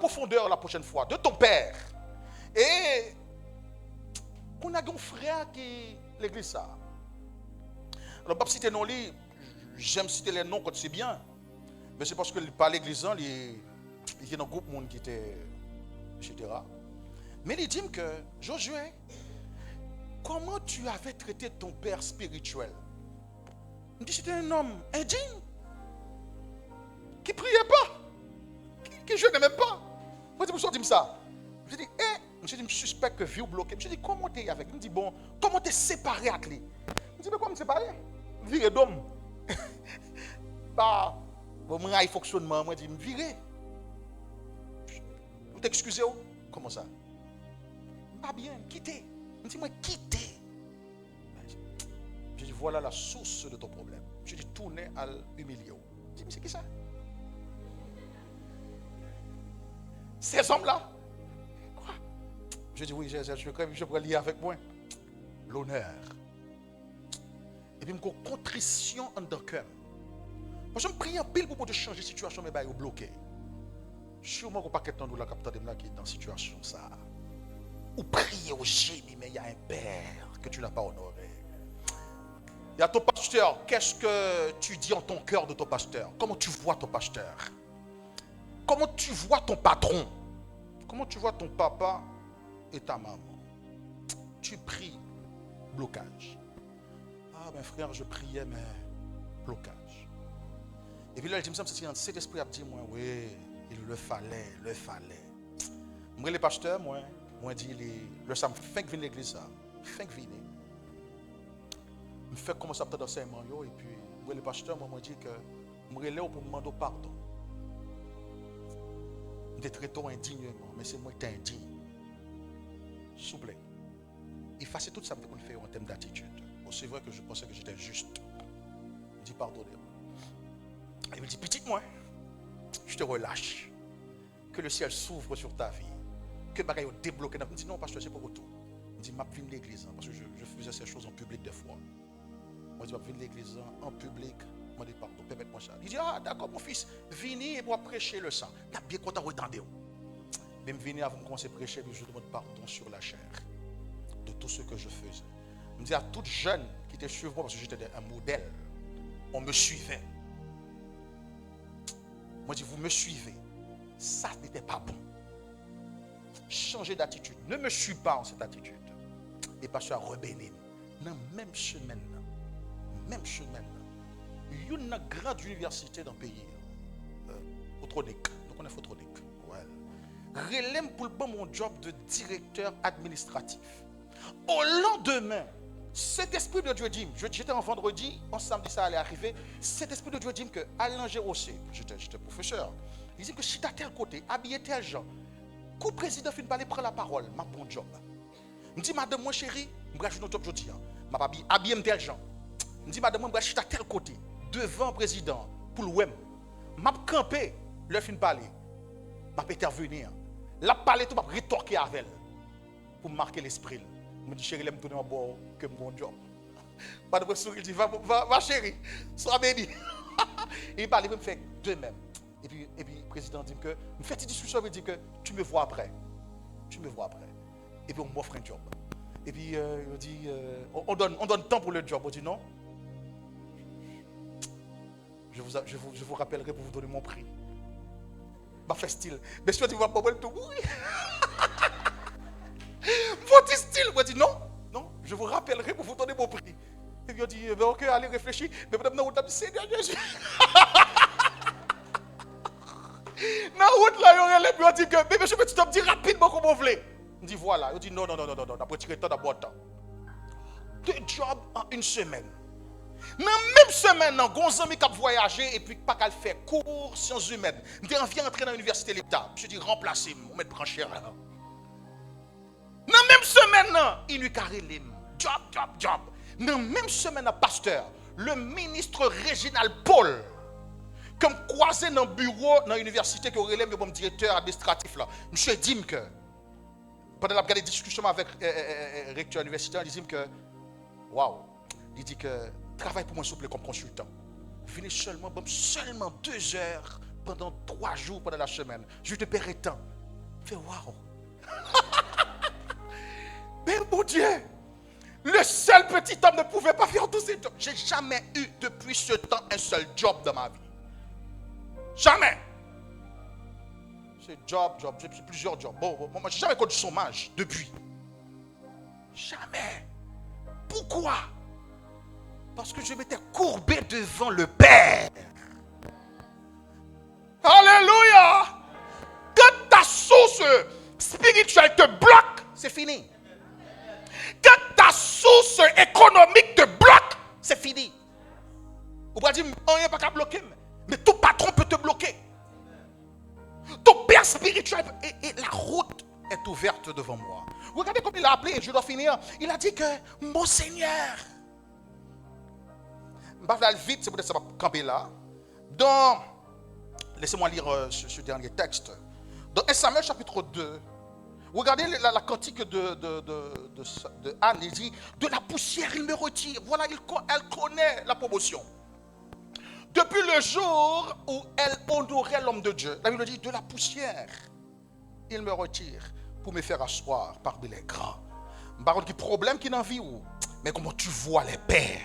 profondeur la prochaine fois de ton père. Et qu'on a un frère qui l'église ça. Alors, pas citer non li, j'aime citer les noms quand c'est bien. Mais c'est parce que par l'église, il y a un groupe monde qui était, etc. Mais il dit que, Josué, comment tu avais traité ton père spirituel? Il dit c'était un homme indigne, qui ne priait pas, qui jeûnait même pas. Moi, je me suis dit ça. Je dis, je me suspecte que vie ou bloqué. Je dis, comment tu es avec lui? Il me dit, bon, comment tu es séparé avec lui? Je dis, mais comment me séparer? Virer d'homme. Bah, bon, moi, il fonctionnement, moi, je dis, me virer. Vous t'excusez? Comment ça? Pas bien, quitter. Il me dit, moi, quitter. Je dis, voilà la source de ton problème. Je dis, tournez à l'humilier. Je dis, mais c'est qui ça? Ces hommes-là? Quoi? Je dis, oui, je pourrais lier avec moi. L'honneur. Et puis, je me dis, contrition en dans le cœur. Parce que je prie en pile pour te changer la situation, mais je suis bloqué. Sûrement, il n'y a pas quelqu'un de la capitale qui est dans cette situation. Ou prier au génie, mais il y a un père que tu n'as pas honoré. Il y a ton pasteur. Qu'est-ce que tu dis en ton cœur de ton pasteur? Comment tu vois ton pasteur? Comment tu vois ton patron? Comment tu vois ton papa et ta maman? Tu pries, blocage. Ah, ben frère, je priais, mais blocage. Et puis là, il me semble que cet esprit a dit, moi, oui, il le fallait. Moi, les pasteurs, moi, dit, le samedi, fin que vient l'église, fin que vient. Je fais commencer à faire d'enseignement, et puis, moi, les pasteurs, moi, dit que je me relève pour me demander pardon. Je traite indignement, mais c'est moi qui suis indigne. S'il vous plaît, effacez tout ça qu'on fait en termes d'attitude. C'est vrai que je pensais que j'étais juste. Je dis pardonnez-moi. Il me dit, petite moi, je te relâche. Que le ciel s'ouvre sur ta vie. Que les bagailles débloqué. Il me dit, non, pasteur, c'est pas retour. Il me dit, je viens de l'église, parce que je faisais ces choses en public des fois. Moi, je viens de l'église en public. Je me dis, pardon, permettez-moi ça. Il dit, ah, d'accord, mon fils, venez et pour prêcher le sang. Il a bien content retendez. Mais je viens avant de commencer à prêcher, je demande pardon sur la chair de tout ce que je faisais. Je me dis à toute jeune qui était suivre moi, parce que j'étais un modèle, on me suivait. Moi, je dis, vous me suivez. Ça n'était pas bon. Changez d'attitude. Ne me suis pas en cette attitude. Et pasteur rebelle. Dans la même semaine, il y a une grande université dans le pays. Photronique. Nous connaissons Photronique. Relève pour le bon mon job de directeur administratif. Au lendemain, cet esprit de Dieu dit, j'étais en vendredi, en samedi ça allait arriver, cet esprit de Dieu dit que Alain Gérossé, j'étais professeur, il dit que si tu as tel côté, habillé tel gens, quand le président finit par aller prendre la parole, ma bon job. Je dis, madame, moi chérie, je vais jouer un job aujourd'hui, je vais habiller tel gens. Je dis, madame, moi je suis à tel côté, devant le président, pour le web. Je vais camper, le fin parler, je vais intervenir. La parler, tout, je vais rétorquer avec elle, pour marquer l'esprit. Je me dis, chérie, elle me donne un bon que mon job. Pas de sourire, il dit, va chérie, sois béni. Il parle, il me fait de même. Et puis le président dit que, me fait une discussion, il dit que tu me vois après. Et puis on m'offre un job. Et puis il dit, on donne temps pour le job. On dit non. Je vous rappellerai pour vous donner mon prix. Ma fait style. Mais si tu vas pas tout mourir. Votre style. Moi, dit non, je vous rappellerai pour vous donner mon prix. Et puis on dit, ok, allez réfléchir. Mais madame, non, on dit, Seigneur Jésus. Dans la route là, il dit que, mais monsieur, tu dois me dire rapidement comment vous voulez. Il dit voilà. Il dit non, d'après tirer temps d'abord temps. 2 jobs en une semaine. Dans la même semaine, Gonzami qui a voyagé et puis pas qu'à faire cours sciences humaines. Je dis, viens entrer dans l'université de l'État. Je dis, remplacez-moi, on met brancher là. Dans la même semaine, il lui carré les job. Dans la même semaine, pasteur, le ministre Réginald Paul, comme croisé dans le bureau, dans l'université, qui aurait le bon directeur administratif là. Monsieur dit que, pendant la discussion avec le recteur universitaire, il dit que, waouh, il dit que, travaille pour moi s'il vous plaît comme consultant. Venez seulement 2 heures pendant 3 jours pendant la semaine. Je te paierai tant. Fais waouh. Mais mon Dieu, le seul petit homme ne pouvait pas faire tous ces jobs. J'ai jamais eu depuis ce temps un seul job dans ma vie. Jamais. C'est job, j'ai plusieurs jobs. Bon, moi, j'ai jamais connu du chômage depuis. Jamais. Pourquoi? Parce que je m'étais courbé devant le Père. Alléluia. Quand ta source spirituelle te bloque, c'est fini. Quand ta source économique te bloque, c'est fini. On va dire, on n'est pas qu'à bloquer, mais tout patron peut te bloquer. Ton père spirituel, et la route est ouverte devant moi. Regardez comme il a appelé, je dois finir. Il a dit que, mon Seigneur. Je vais aller vite, c'est peut-être ça va camper là. Laissez-moi lire ce dernier texte. Dans 1 Samuel chapitre 2, regardez la cantique de Anne, il dit, de la poussière il me retire. Voilà, elle connaît la promotion. Depuis le jour où elle honorait l'homme de Dieu, la Bible dit, de la poussière, il me retire pour me faire asseoir parmi les grands. Par contre, le problème qui est dans la vie, mais comment tu vois les pères?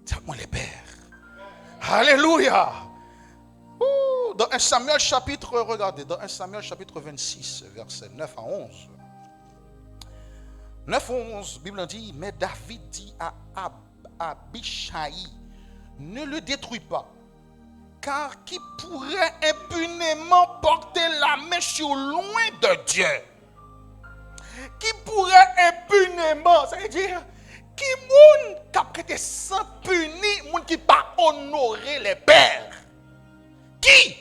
Dis-moi les pères. Alléluia. Dans 1 Samuel chapitre, regardez, dans 1 Samuel chapitre 26, versets 9 à 11. 9 à 11, la Bible dit, mais David dit à Abishai, ne le détruis pas, car qui pourrait impunément porter la main sur loin de Dieu? Qui pourrait impunément, ça veut dire, qui moun qui a prêté sans puni, moun qui pas honorer les pères? Qui?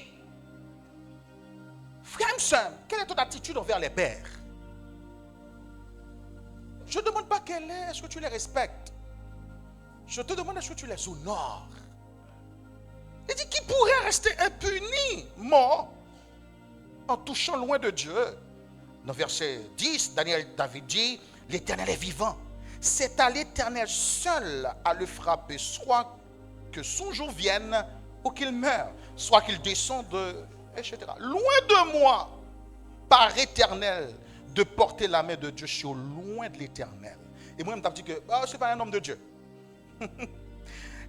Frère et sœur, quelle est ton attitude envers les pères? Je ne demande pas quelle est, est-ce que tu les respectes? Je te demande, est-ce que tu les honores? Il dit, qui pourrait rester impuni, mort, en touchant loin de Dieu? Dans verset 10, David dit, l'Éternel est vivant. C'est à l'Éternel seul à le frapper, soit que son jour vienne ou qu'il meure, soit qu'il descende, etc. Loin de moi, par éternel, de porter la main de Dieu sur loin de l'Éternel. Et moi, je me dis que ce n'est pas un homme de Dieu.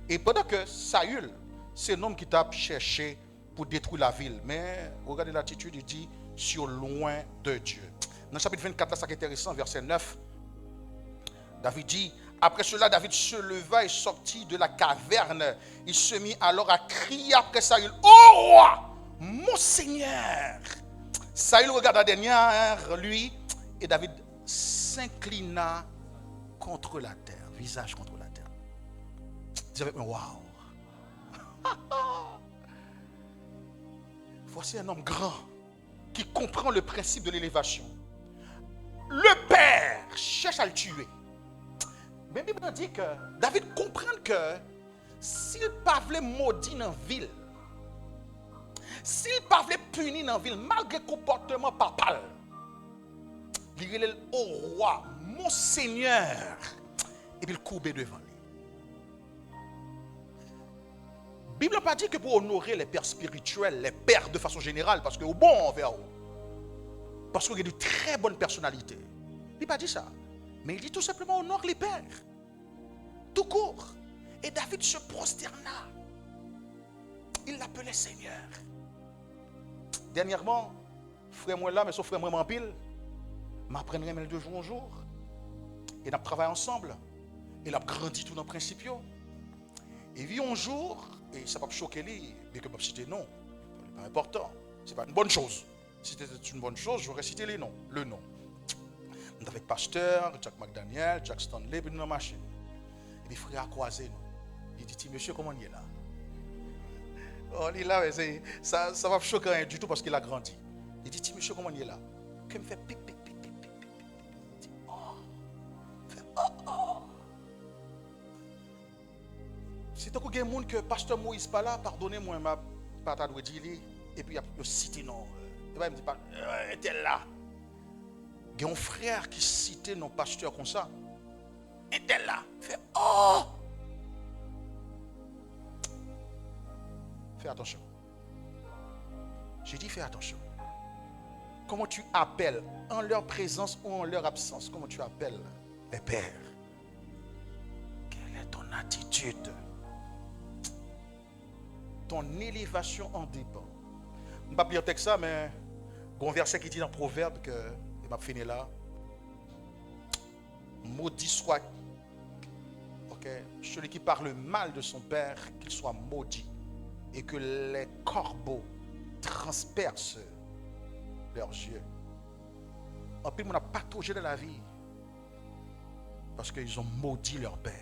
Et pendant que Saül, c'est un homme qui t'a cherché pour détruire la ville. Mais regardez l'attitude, il dit sur loin de Dieu. Dans le chapitre 24, là, ça qui est intéressant, verset 9, David dit, après cela, David se leva et sortit de la caverne. Il se mit alors à crier après Saül, ô roi, mon Seigneur. Saül regarda derrière lui et David s'inclina contre la terre, visage contre la terre. Dis avec moi, waouh. Voici un homme grand qui comprend le principe de l'élévation. Le père cherche à le tuer. Mais la Bible dit que David comprend que s'il ne voulait maudire dans la ville, s'il ne voulait punir dans la ville, malgré le comportement papal, il est au roi, mon Seigneur, et puis il courbait devant lui. La Bible n'a pas dit que pour honorer les pères spirituels, les pères de façon générale, parce que au bon envers eux, parce qu'il y a de très bonnes personnalités. Il n'a pas dit ça. Mais il dit tout simplement honore les pères. Tout court. Et David se prosterna. Il l'appelait Seigneur. Dernièrement, frère moi là, mais son frère moi en pile, m'apprendrait de jour en jour. Et nous travaillons ensemble. Et nous avons grandi tout dans le principe. Et vit un jour, et ça ne va pas choquer lui, mais que je ne citer non. Ce n'est pas important. Ce n'est pas une bonne chose. Si c'était une bonne chose, j'aurais cité les noms, le nom. Nous avec pasteur, Jack McDaniel, Jack Stanley, puis nous dans la machine. Et les frères croisés nous. Il dit, monsieur, comment il est là? Oh, il est là, mais ça ne va pas choquer rien du tout parce qu'il a grandi. Il dit, monsieur, comment il est là? Que me fait pipi, pipi, pipi, pipi. Il dit, oh. C'est tant qu'il y a des gens que pasteur Moïse pas là, pardonnez-moi, ma patate de dire, et puis il y a cité non. Il me dit pas, était là. Il y a un frère qui citait nos pasteurs comme ça. Était là. Fait, oh! Fais attention. J'ai dit fais attention. Comment tu appelles, en leur présence ou en leur absence, comment tu appelles les pères? Quelle est ton attitude? Ton élévation en dépend. Je ne vais pas lire texte ça, mais il y a un verset qui dit dans Proverbe que il m'a fini là. Maudit soit celui qui parle mal de son père, qu'il soit maudit, et que les corbeaux transpercent leurs yeux. En plus, on n'a pas touché dans la vie parce qu'ils ont maudit leur père.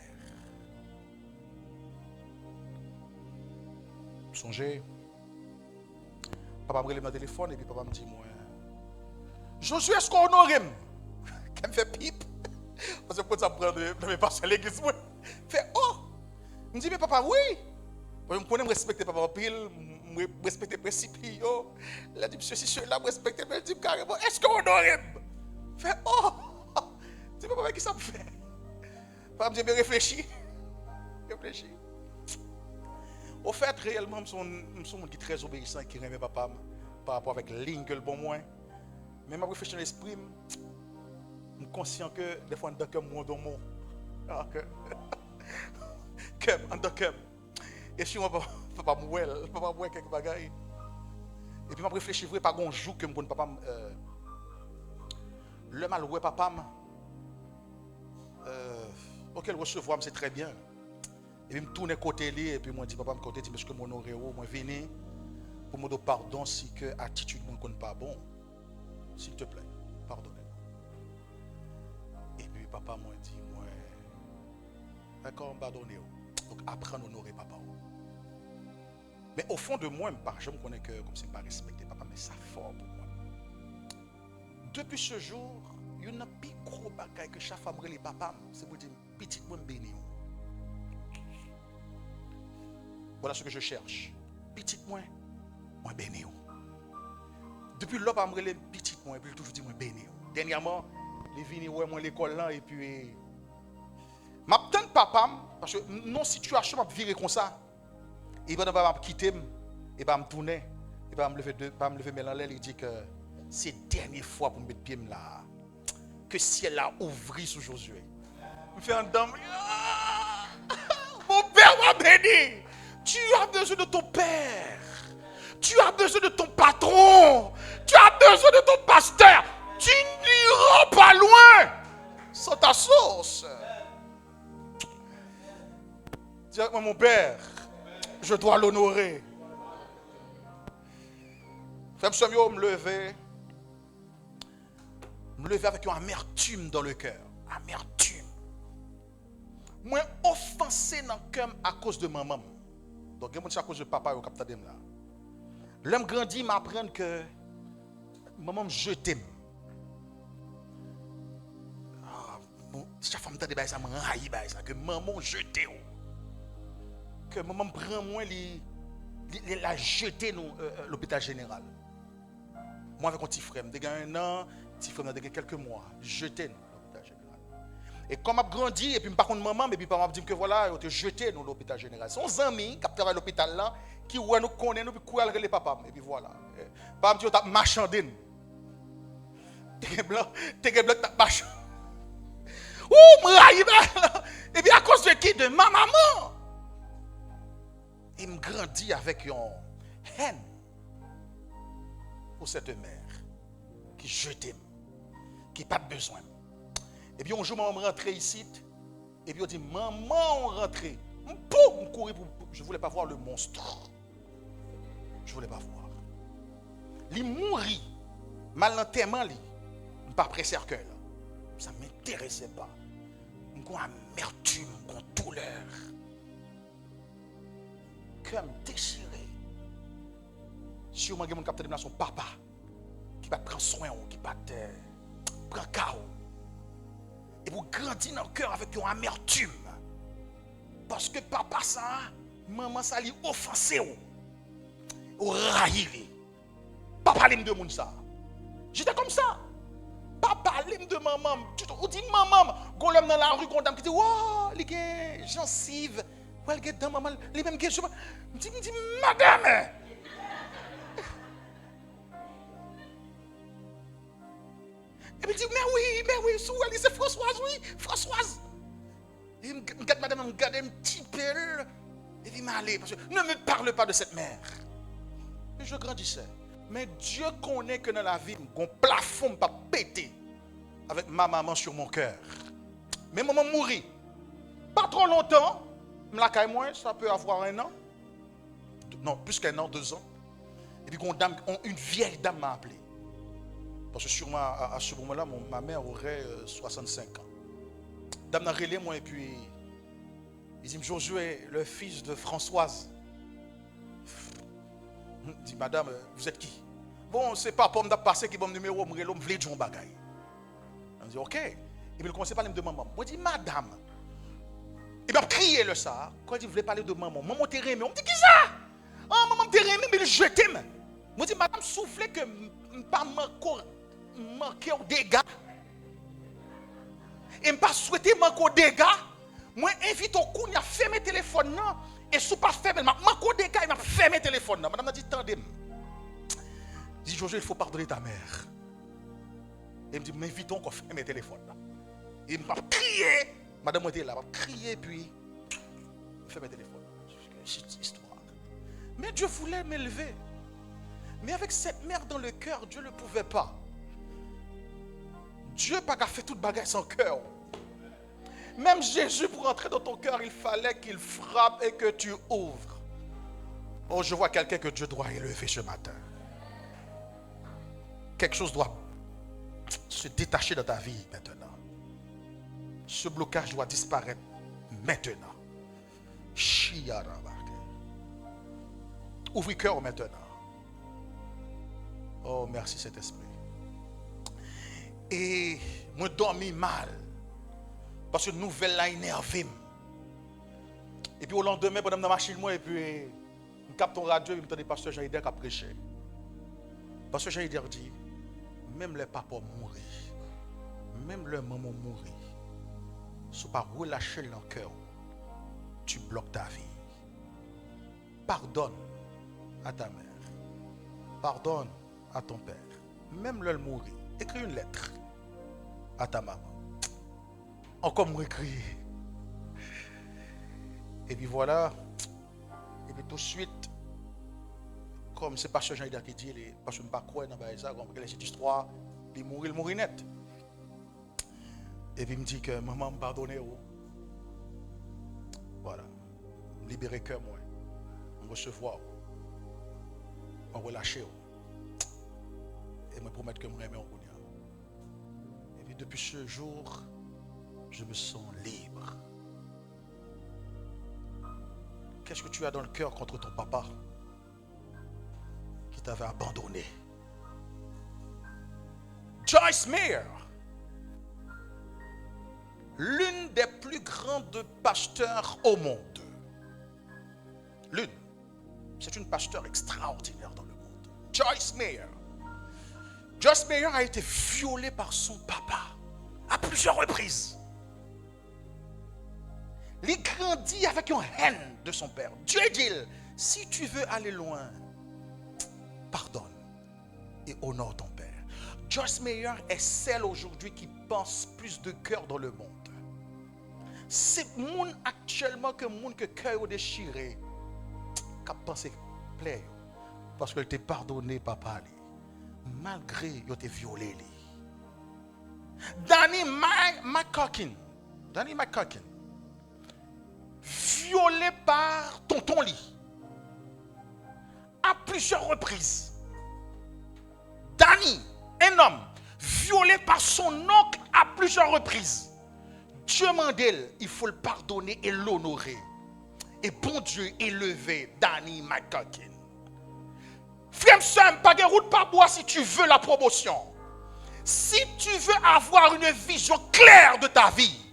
Songez, papa me relève dans le téléphone et puis papa me dit moi, Josué, est-ce qu'on honorait? Qu'elle me fait pipe. Parce que quand ça prend de mes passes à l'église, moi, fait oh! Je me dit, mais papa, oui! Je me respecter papa pile, je respecter les principes. Il a dit, ceci, cela, je respecte, mais je dis carrément, est-ce qu'on honorait? Fait oh! Je dis, papa, qui ça me fait? Papa me dit, mais réfléchis. Réfléchis. Au fait, réellement, je suis un monde qui est très obéissant et qui aime papa par rapport avec la ligne que le bon moins. Mais ma réflexion dans l'esprit, je suis conscient que des fois, on a moins de mots. Et si on papa mourir quelques bagailles. Et puis, je réfléchis vrai par un jour que mon papa, le mal ouais papa, auquel recevoir, c'est très bien. Et puis, je me tourne côté lui et puis, je dis, papa, je côté, parce que mon oreille, je viens pour me dire pardon si que attitude ne compte pas bon. S'il te plaît, pardonnez-moi. Et puis, papa m'a dit, moi, d'accord, pardonnez-moi. Donc, apprendre à honorer papa. Mais au fond de moi, je me connais que comme si je ne pas respecté papa, mais ça fort pour moi. Depuis ce jour, il y a un plus gros bagage que chaque femme les papa, c'est pour dire, petit moi béni. Voilà ce que je cherche. Petit moi béni. Depuis là, je me petit moi, et puis je toujours dis moi béni. Dernièrement, les vini ouais moi l'école là et puis m'attends papa parce que non situation m'a viré comme ça. Il va pas me quitter et pas me tourner et pas me lever mes l'aile il dit que c'est dernière fois pour me mettre pied là que ciel a ouvert sur Josué. Me fait un dame. Mon père m'a béni. Tu as besoin de ton père. Tu as besoin de ton patron. Tu as besoin de ton pasteur. Tu n'iras pas loin sans ta sauce. Dis-moi, mon père, je dois l'honorer. Frère Samuel, me lever avec une amertume dans le cœur. Amertume. Moi, offensé dans le cœur à cause de maman. Donc, c'est à cause de papa au capitaine là. L'homme grandit m'apprendre que maman me jetait. Chaque femme t'a dit ça me raille ça que maman jetait. Que maman prend moi la jeter dans l'hôpital général. Moi avec mon petit frère, j'ai un an, petit frère a quelques mois, jeté dans l'hôpital général. Et quand m'a grandi et puis par contre maman mais puis papa m'a dit que voilà, on te jeté dans l'hôpital général. Son ami qui travaille à l'hôpital là qui ouais nous connaît nous puis courir les papas et puis voilà. Papa me dit on t'a marchandine. T'es blanc t'as marchand. Ouh, et puis à cause de qui? De ma maman. Il me grandit avec une haine pour cette mère qui jetait, qui n'a pas de besoin. Et puis un jour, maman rentrée ici, et puis on dit, maman, on rentrée. Boum, courir je ne voulais pas voir le monstre. Je ne voulais pas voir. Il mourit, mal l'enterrement, il ne pas pressé à cœur. Ça ne m'intéressait pas. J'ai amertume, j'ai douleur. Cœur déchiré. Si on m'a dit mon capitaine son papa, qui va prendre soin, qui va prendre chaos. Et vous grandissez dans le cœur avec une amertume. Parce que papa ça, maman ça lui offensé ou raillé. Papa l'aime de moun ça. J'étais comme ça. Papa l'aime de maman. On dit maman, quand l'aime dans la rue, quand on qui dit, wow, les gars, gencive. elle est dans maman, les mêmes questions. Je dis, madame. Et puis il dit, mais oui, c'est Françoise, oui, Françoise. Et me regarde, madame, me regarde un petit peu. Et il m'a allé, parce que ne me parle pas de cette mère. Et je grandissais. Mais Dieu connaît que dans la vie, mon plafond pas pété avec ma maman sur mon cœur. Mais maman mourit. Pas trop longtemps. Moi, ça peut avoir 1 an. Non, plus qu'1 an, 2 ans. Et puis une vieille dame m'a appelé. Parce que sûrement à ce moment-là, ma mère aurait 65 ans. Dame n'a relé moi et puis il dit Josué, le fils de Françoise. Je dis madame, vous êtes qui? Bon, c'est pas pour me passer qui bon numéro, je me voulais dire un bagay. On dit ok. Et puis il commence à parler de maman. Moi je dis madame. Et bien crier le ça. Quand il voulait parler de maman, maman t'es aimé. On me dit qui ça? Ah maman t'es aimé, mais je t'aime. Moi je dis madame soufflez que pas manquer au dégâts. Et pas souhaiter manquer au dégâts. Moi invite au coup, il a fermé le téléphone non et sous pas fermé, manquer au dégâts, il m'a fermé le téléphone non. Madame a dit tendez. Dit Jojo, il faut pardonner ta mère. Et il me dit m'invite encore fermer le téléphone là. Et il m'a crié. Madame était là, m'a crié puis fermé le téléphone. C'est histoire. Mais Dieu voulait m'élever. Mais avec cette mère dans le cœur, Dieu ne le pouvait pas. Dieu n'a pas fait toute bagarre sans cœur. Même Jésus, pour entrer dans ton cœur, il fallait qu'il frappe et que tu ouvres. Oh, je vois quelqu'un que Dieu doit élever ce matin. Quelque chose doit se détacher de ta vie maintenant. Ce blocage doit disparaître maintenant. Ouvre le cœur maintenant. Oh, merci Saint-Esprit. Et moi, dormi mal. Parce que nouvelle là énervé. Et puis au lendemain, pendant la machine, moi, et puis je capte ton radio, je me dis pasteur Jean-Hider qui a prêché. Pasteur Jean-Hider dit, même les papas mourir, même les mamans mourir, si tu ne pas relâcher le cœur, tu bloques ta vie. Pardonne à ta mère. Pardonne à ton père. Même le mourir. Écris une lettre à ta maman. Encore me écrire. Et puis voilà. Et puis tout de suite, comme c'est pas ce Jean-Hider qui dit, parce que je ne pas croire dans ça, comme cette histoire, il mourit net. Et puis il me dit que maman me pardonne. Voilà. Libérer cœur moi. Me recevoir. Me relâcher. Et me promettre que je me remets en route. Et puis depuis ce jour, je me sens libre. Qu'est-ce que tu as dans le cœur contre ton papa qui t'avait abandonné? Joyce Meyer, l'une des plus grandes pasteurs au monde. L'une. C'est une pasteur extraordinaire dans le monde. Joyce Meyer. Joyce Meyer a été violée par son papa à plusieurs reprises. Il grandit avec une haine de son père. Dieu dit, si tu veux aller loin, pardonne et honore ton père. Joyce Meyer est celle aujourd'hui qui pense plus de cœur dans le monde. C'est monde actuellement que monde que cœur déchiré qui a pensé plaît parce qu'elle t'a pardonné papa malgré qu'il t'a violé. Danny McCucken, violé par tonton Lee à plusieurs reprises. Danny, un homme, violé par son oncle à plusieurs reprises. Dieu m'a dit, il faut le pardonner et l'honorer. Et bon Dieu élevé Danny McCucken. Frère, soeur, pas de route par bois si tu veux la promotion. Si tu veux avoir une vision claire de ta vie,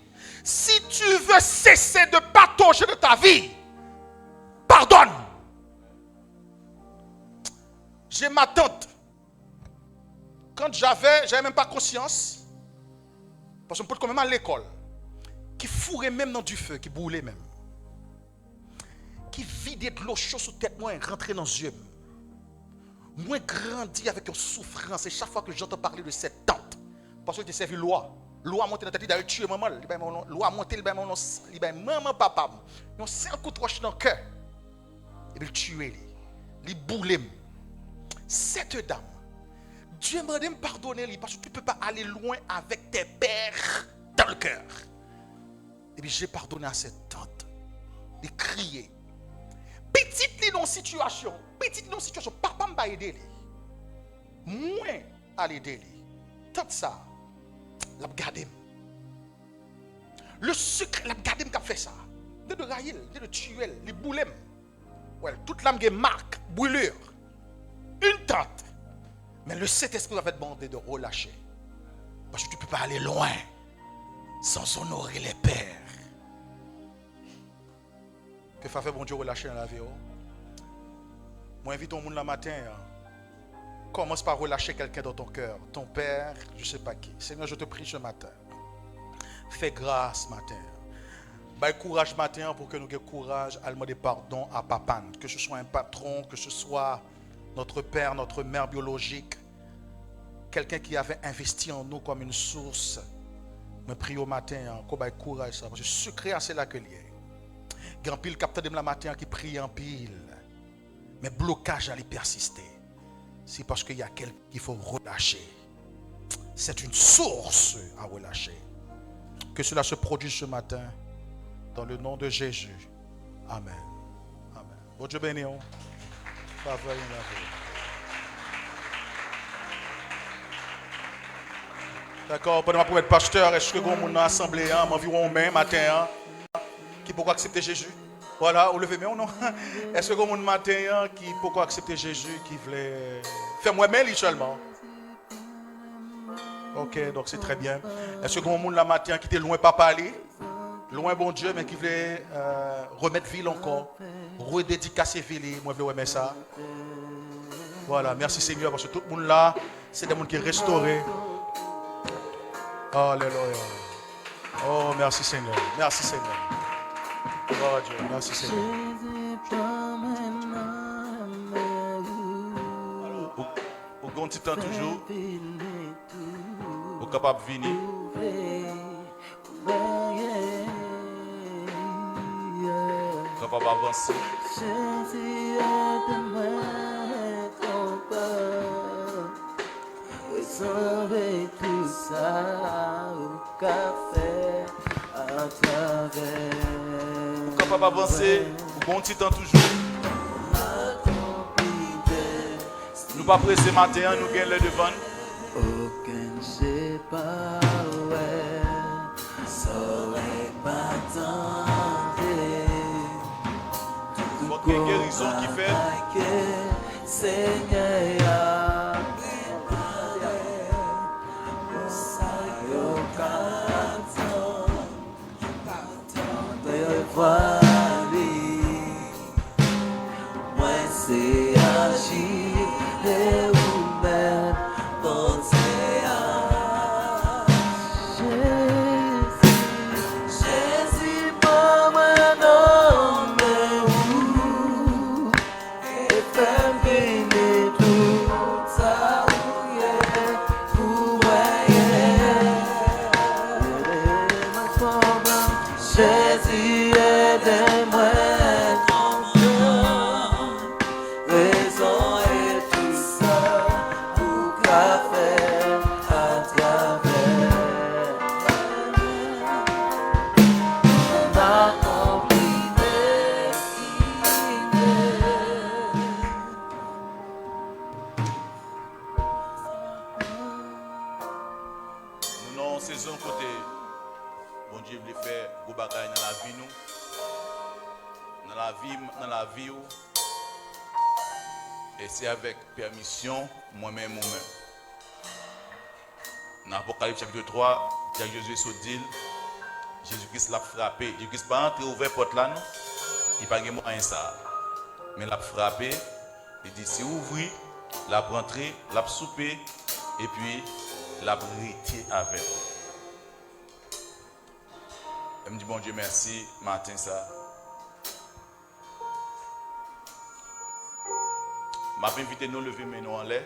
si tu veux cesser de patauger de ta vie, pardonne. J'ai ma tante. Quand j'avais même pas conscience, parce qu'on peut quand même à l'école, qui fourrait même dans du feu, qui brûlait même. qui vidait de l'eau chaude sous tête moi et rentrer dans les yeux. Moi grandi avec une souffrance et chaque fois que j'entends parler de cette tante, parce que tu servi loi. Loi monté dans ta tête, d'aller tuer maman. Loi monté, maman, papa. Ils ont 5 coups de roche dans le cœur. Et puis tuer, les bouler. Cette dame, Dieu m'a dit de me pardonner parce que tu ne peux pas aller loin avec tes pères dans le cœur. Et puis j'ai pardonné à cette tante. De crier. Petite li dans situation, papa m'a aidé. Moi à l'aider. Tant ça, l'a gardé. Le secret, l'a gardé m'a fait ça. De railler, de tuer, les boulem. Ouais, toute l'âme qui marque, brûlure. Une tente. Mais le Saint-Esprit va te demander de relâcher. Parce que tu ne peux pas aller loin sans honorer les pères. Que fait bon Dieu relâcher dans la vie. Moi, invite tout le monde le matin. Commence par relâcher quelqu'un dans ton cœur. Ton père, je ne sais pas qui. Seigneur, je te prie ce matin. Fais grâce matin. Bah, courage matin pour que nous ayons courage à demander pardon à papa. Que ce soit un patron, que ce soit notre père, notre mère biologique. Quelqu'un qui avait investi en nous comme une source. Me prie au matin, qu'on ait courage. Parce que secret, c'est là que lié. Grand pile capteur de la matin qui prie en pile. Mais blocage à les persister. C'est parce qu'il y a quelqu'un qu'il faut relâcher. C'est une source à relâcher. Que cela se produise ce matin. Dans le nom de Jésus. Amen. Amen. Bon Dieu béni. Faveur et merveille. D'accord, pendant pour être pasteur, est-ce que vous avez assemblée environ main matin qui pourquoi accepter Jésus? Voilà, vous levez main ou non? Est-ce que vous avez matin qui pourquoi accepter Jésus qui voulait faire moi-même seulement? Ok, donc c'est très bien. Est-ce que vous avez la matin qui était loin pas parler? Loin bon Dieu, mais qui voulait remettre ville encore, redédicacer ville, moi je voulais remettre ça. Voilà, merci Seigneur, parce que tout le monde là, c'est des gens qui sont restaurés. Alléluia. Oh, merci Seigneur. Merci Seigneur. Oh Dieu, merci Seigneur. Alors, au grand petit temps toujours, au capable de venir. Capable d'avancer. Sauver tout ça au café à travers. Vous capable d'avancer, au bon petit temps toujours. Nous pas pressés matin, nous gagnons le devant. Aucun j'ai pas ouais, saurait pas tenter. Aucune guérison qui fait. Seigneur. Moi c'est agir et ouvert penser à Jésus pour moi non mais et faire bénir tout ça pour Jésus aide-moi. Et c'est avec permission, moi-même, Dans l'Apocalypse chapitre 3, Jésus est sur l'île. Jésus-Christ l'a frappé. Jésus-Christ pas entré, ouvert la porte là, non? Il n'a pas de moyen ça. Mais l'a frappé. Il dit, c'est ouvri, l'a rentré, l'a soupé, et puis l'a brité avec. Elle me dit, bon Dieu, merci, matin ça. Je vais inviter nous à lever mes noms en l'air.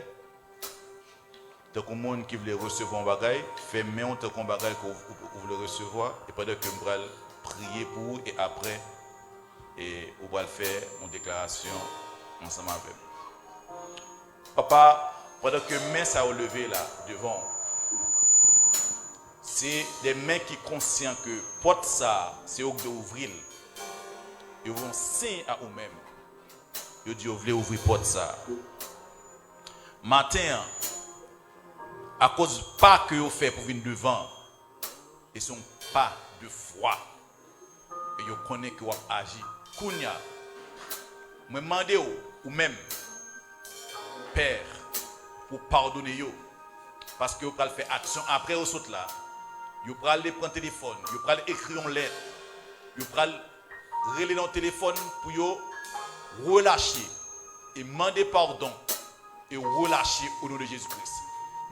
Tant que monde qui veut recevoir un bagage, fait main tant qu'on bagage que vous voulez recevoir. Et pendant que je vais prier pour vous, et après, et on va faire une déclaration ensemble avec vous. Papa, pendant que main ça a levé là, devant, c'est des mains qui sont conscients que porte ça, c'est eux qui doivent ouvrir. Ils vont signer à eux-mêmes. Ils disent, vous voulez ouvrir porte ça. Matin, à cause pas que vous faites pour venir devant, ils sont pas de foi. Et vous connaissez que vous agissez. Kounya, je demande ou même, Père, pour pardonner vous. Parce que vous allez faire action après vous autres là. Vous allez prendre le téléphone, vous allez écrire une lettre, vous allez relayer dans le téléphone pour vous relâcher et demander pardon et relâcher au nom de Jésus-Christ.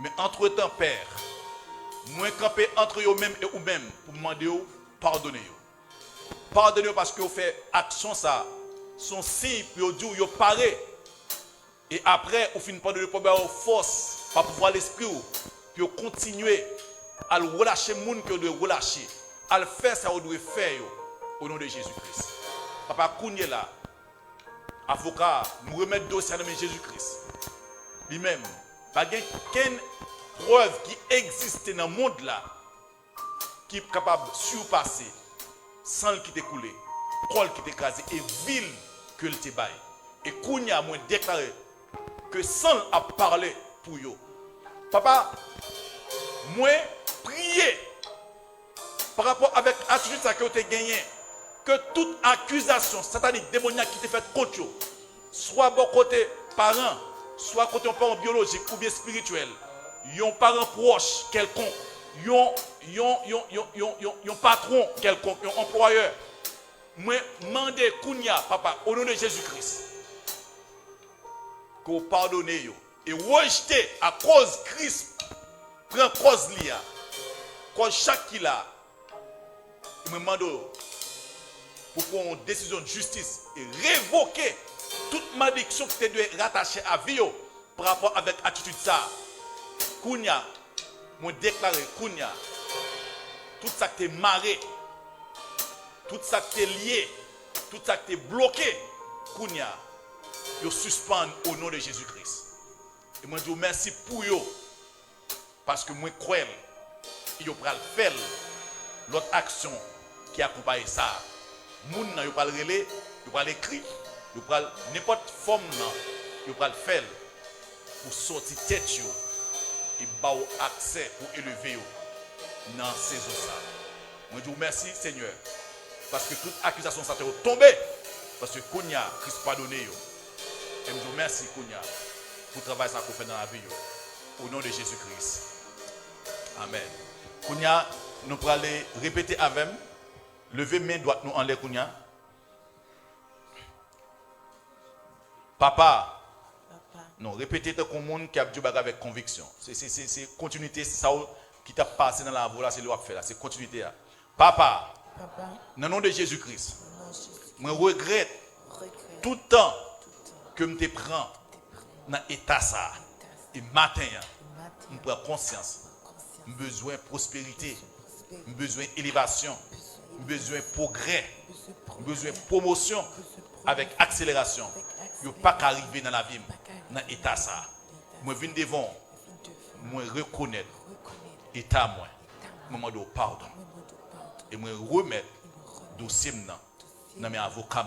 Mais entre-temps, Père, moi camper entre vous-même et vous-même pour demander pardonner. Pardonnez parce que vous faites action ça, son signe pour vous dire vous parez. Et après, vous finissez par donner problème aux forces, par pouvoir l'esprit, puis vous continuez à le relâcher le monde que vous devez relâcher, à le faire ça vous devez faire au nom de Jésus-Christ. Papa Kounye là, avocat, nous remettre le dossier à Jésus-Christ. Lui-même, pas qu'une preuve qui existe dans le monde là, qui est capable de surpasser sans le qui t'écoulé, col qui t'écrasé et ville que le t'ébaille. Et Kounye a moins déclaré que sans a parlé pour eux. Papa, moi, priez par rapport avec l'attitude que vous avez gagné, que toute accusation satanique, démoniaque qui t'est faite contre vous, soit bon côté parent, soit côté parent biologique ou bien spirituel, yon parent proche quelconque, yon patron quelconque, yon employeur, moi, demandez Kounia, papa, au nom de Jésus-Christ, que vous pardonnez et rejetez à cause Christ, prend cause liée, cause chaque qui l'a, il me demande pour prendre une décision de justice et révoquer toute malédiction qui était rattachée à vie par rapport avec l'attitude ça. Kounia, moi déclaré Kounia, tout ça qui est marré, tout ça qui est lié, tout ça qui est bloqué, Kounia, je suspends au nom de Jésus-Christ. Et moi je vous remercie pour vous, parce que moi crois, il va faire l'autre action qui accompagne ça. Moun nan yo pral relé, yo pral écrit, yo pral n'importe forme nan, yo pral faire pour sortir tête yo et ba ou accès pour élever yo dans saison ça. Moi je vous remercie Seigneur parce que toute accusation ça te tombé parce que Kounia Christ pardonné yo. Et je vous remercie Kounia pour le travail ça qu'on fait dans la vie yo. Au nom de Jésus-Christ. Amen. Kounia nous pourrons aller répéter avec. Levez main droite nous en l'air, Kounia. Papa. Non, répétez comme monde qui a du bagage avec conviction. C'est continuité, ça qui t'a passé dans la voie là, c'est le faire là, c'est continuité là. Papa. Dans le nom de Jésus-Christ. Je regrette tout le temps que je te prends dans l'état ça. Et matin, je prends conscience. J'ai besoin de prospérité. J'ai besoin d'élévation. Besoin de progrès, besoin de promotion avec accélération. Je ne peux pas arriver dans la vie, dans l'état ça. Moi, je viens devant, moi, reconnaître l'état moi, moi, de pardon. Et moi, remettre le dossier dans mes avocats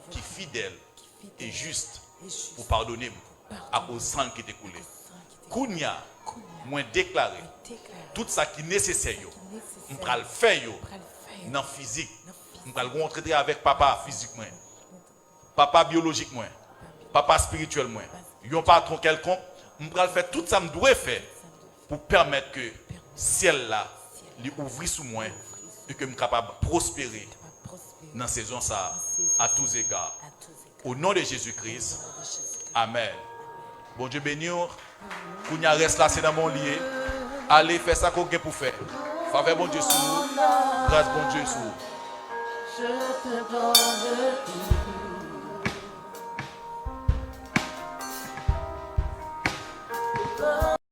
qui est fidèle et juste pour pardonner à cause du sang qui est écoulé. Kounia, moi, déclaré tout ça qui est nécessaire, je vais le faire. Dans physique, je vais rencontrer avec papa physiquement, papa biologiquement, papa spirituellement, un patron quelconque, je vais faire tout ça que je dois faire pour permettre que le ciel là, ouvre sous moi et que je sois capable de prospérer dans cette saison ça à tous égards. Au nom de Jésus-Christ, Amen. Bon Dieu béni, Kounia reste là, c'est dans mon lit. Allez faire ça qu'on a pour faire. Faveur bon Dieu sur vous. Grâce bon Dieu sur vous. Je te donne tout. pas